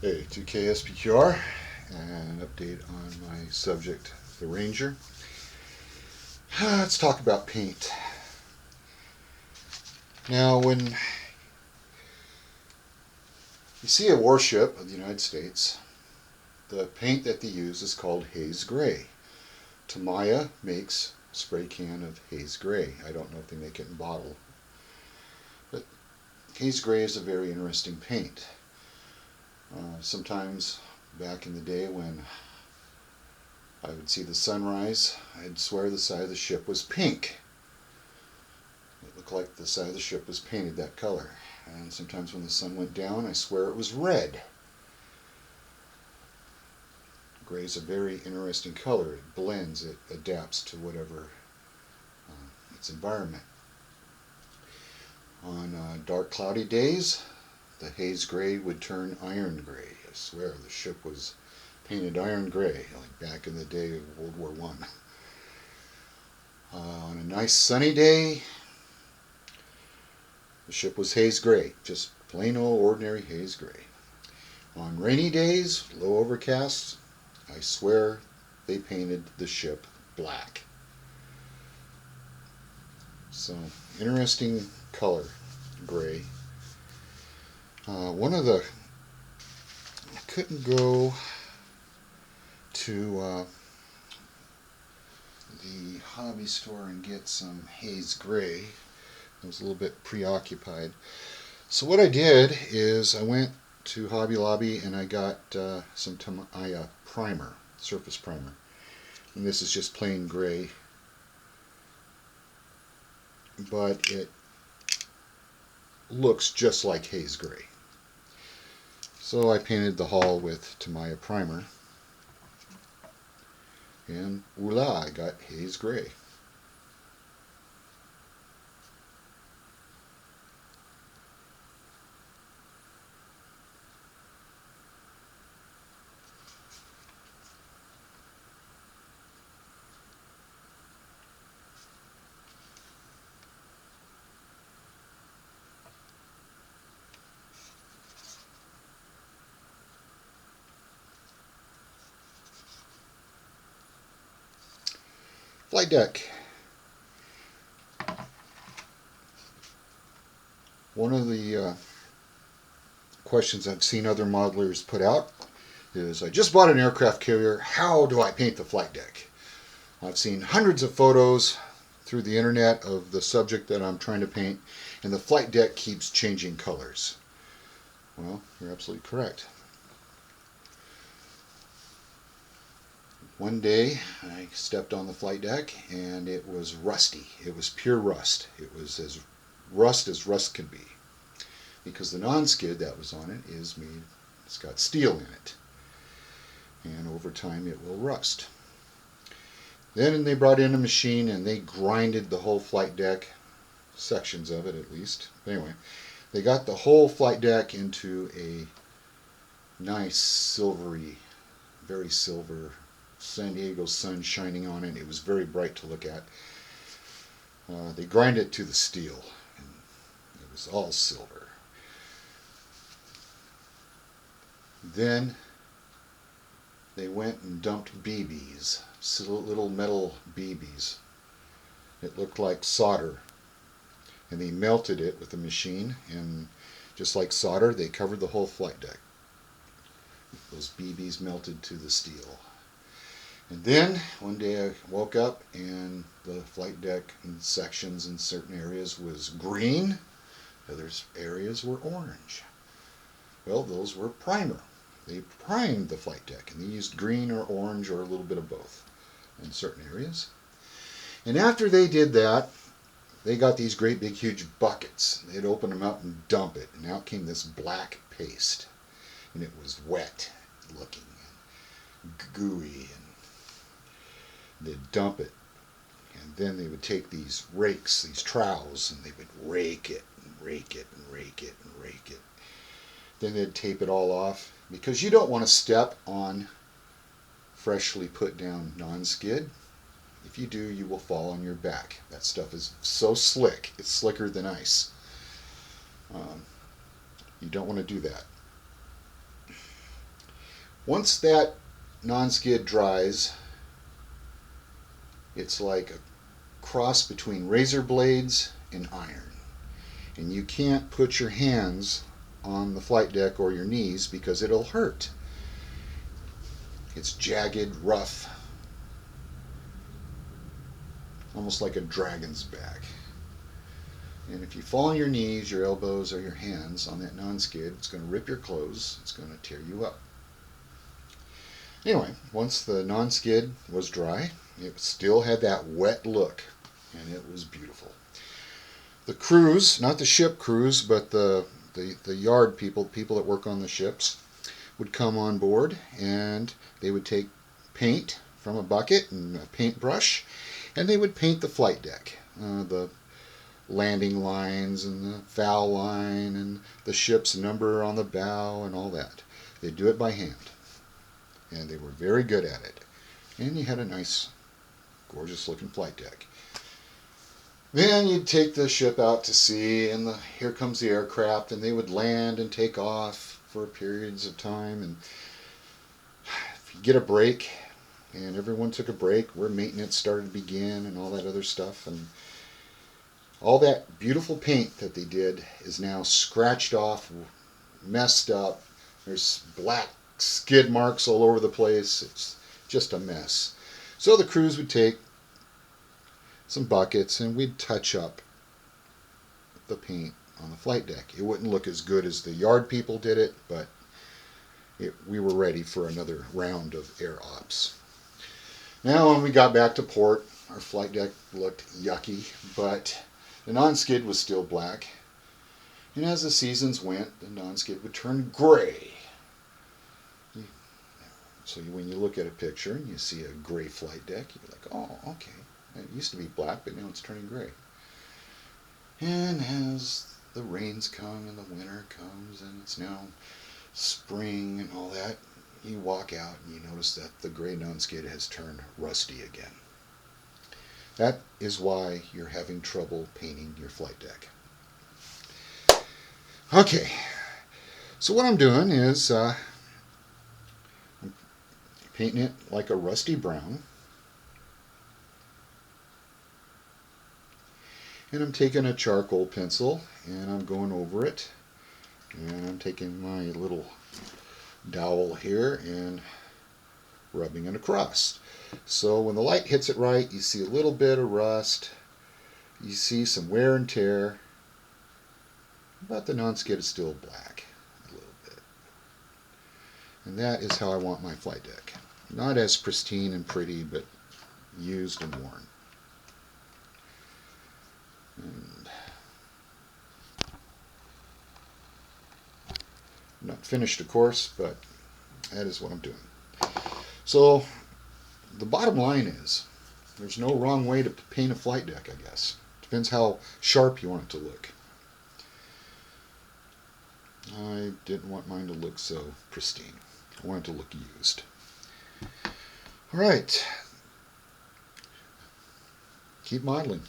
Hey, 2KSPQR, and an update on my subject, the Ranger. Let's talk about paint. Now, when you see a warship of the United States, the paint that they use is called haze gray. TAMIYA makes a spray can of haze gray. I don't know if they make it in bottle. But haze gray is a very interesting paint. Sometimes back in the day when I would see the sunrise, I'd swear the side of the ship was pink. It looked like the side of the ship was painted that color. And sometimes when the sun went down, I swear it was red. Gray is a very interesting color. It blends, it adapts to whatever its environment. On dark cloudy days, the haze gray would turn iron gray. I swear the ship was painted iron gray, like back in the day of World War I. On a nice sunny day, the ship was haze gray, just plain old ordinary haze gray. On rainy days, low overcast, I swear they painted the ship black. So, interesting color, gray. I couldn't go to the hobby store and get some haze gray. I was a little bit preoccupied. So what I did is I went to Hobby Lobby and I got some TAMIYA primer, surface primer. And this is just plain gray, but it looks just like haze gray. So I painted the hull with TAMIYA primer, and voila, I got haze gray. Flight deck. One of the questions I've seen other modelers put out is, I just bought an aircraft carrier, how do I paint the flight deck? I've seen hundreds of photos through the internet of the subject that I'm trying to paint, and the flight deck keeps changing colors. Well, you're absolutely correct. One day I stepped on the flight deck and it was rusty. It was pure rust. It was as rust could be, because the non-skid that was on it is made, it's got steel in it, and over time it will rust. Then they brought in a machine and they grinded the whole flight deck, sections of it at least. Anyway, they got the whole flight deck into a nice silvery, very silver, San Diego sun shining on it. It was very bright to look at. They grind it to the steel, and it was all silver. Then they went and dumped BBs, little metal BBs. It looked like solder, and they melted it with a machine, and just like solder, they covered the whole flight deck. Those BBs melted to the steel. And then one day I woke up and the flight deck in sections in certain areas was green, other areas were orange. Well, those were primer. They primed the flight deck, and they used green or orange or a little bit of both in certain areas. And after they did that, they got these great big huge buckets. They'd open them up and dump it, and out came this black paste, and it was wet looking and gooey, and they'd dump it, and then they would take these rakes, these trowels, and they would rake it and rake it and rake it and rake it. Then they'd tape it all off, because you don't want to step on freshly put down non-skid. If you do, you will fall on your back. That stuff is so slick, it's slicker than ice. You don't want to do that. Once that non-skid dries, it's like a cross between razor blades and iron. And you can't put your hands on the flight deck or your knees because it'll hurt. It's jagged, rough, almost like a dragon's back. And if you fall on your knees, your elbows, or your hands on that non-skid, it's going to rip your clothes. It's going to tear you up. Anyway, once the non-skid was dry, it still had that wet look, and it was beautiful. The crews, not the ship crews, but the yard people that work on the ships, would come on board, and they would take paint from a bucket and a paintbrush, and they would paint the flight deck, the landing lines and the foul line and the ship's number on the bow and all that. They'd do it by hand, and they were very good at it. And you had a nice, gorgeous looking flight deck. Then you'd take the ship out to sea, and here comes the aircraft, and they would land and take off for periods of time. And if you get a break, and everyone took a break, where maintenance started to begin and all that other stuff, and all that beautiful paint that they did is now scratched off, messed up. There's black skid marks all over the place. It's just a mess. So the crews would take some buckets and we'd touch up the paint on the flight deck. It wouldn't look as good as the yard people did it, but we were ready for another round of air ops. Now when we got back to port, our flight deck looked yucky, but the non-skid was still black. And as the seasons went, the non-skid would turn gray. So when you look at a picture and you see a gray flight deck, you're like, oh, okay. It used to be black, but now it's turning gray. And as the rains come and the winter comes and it's now spring and all that, you walk out and you notice that the gray non-skid has turned rusty again. That is why you're having trouble painting your flight deck. Okay, so what I'm doing is I'm painting it like a rusty brown. And I'm taking a charcoal pencil and I'm going over it. And I'm taking my little dowel here and rubbing it across. So when the light hits it right, you see a little bit of rust. You see some wear and tear. But the non-skid is still black a little bit. And that is how I want my flight deck. Not as pristine and pretty, but used and worn. And not finished, of course, but that is what I'm doing. So the bottom line is there's no wrong way to paint a flight deck, I guess. Depends how sharp you want it to look. I didn't want mine to look so pristine. I wanted it to look used. All right. Keep modeling.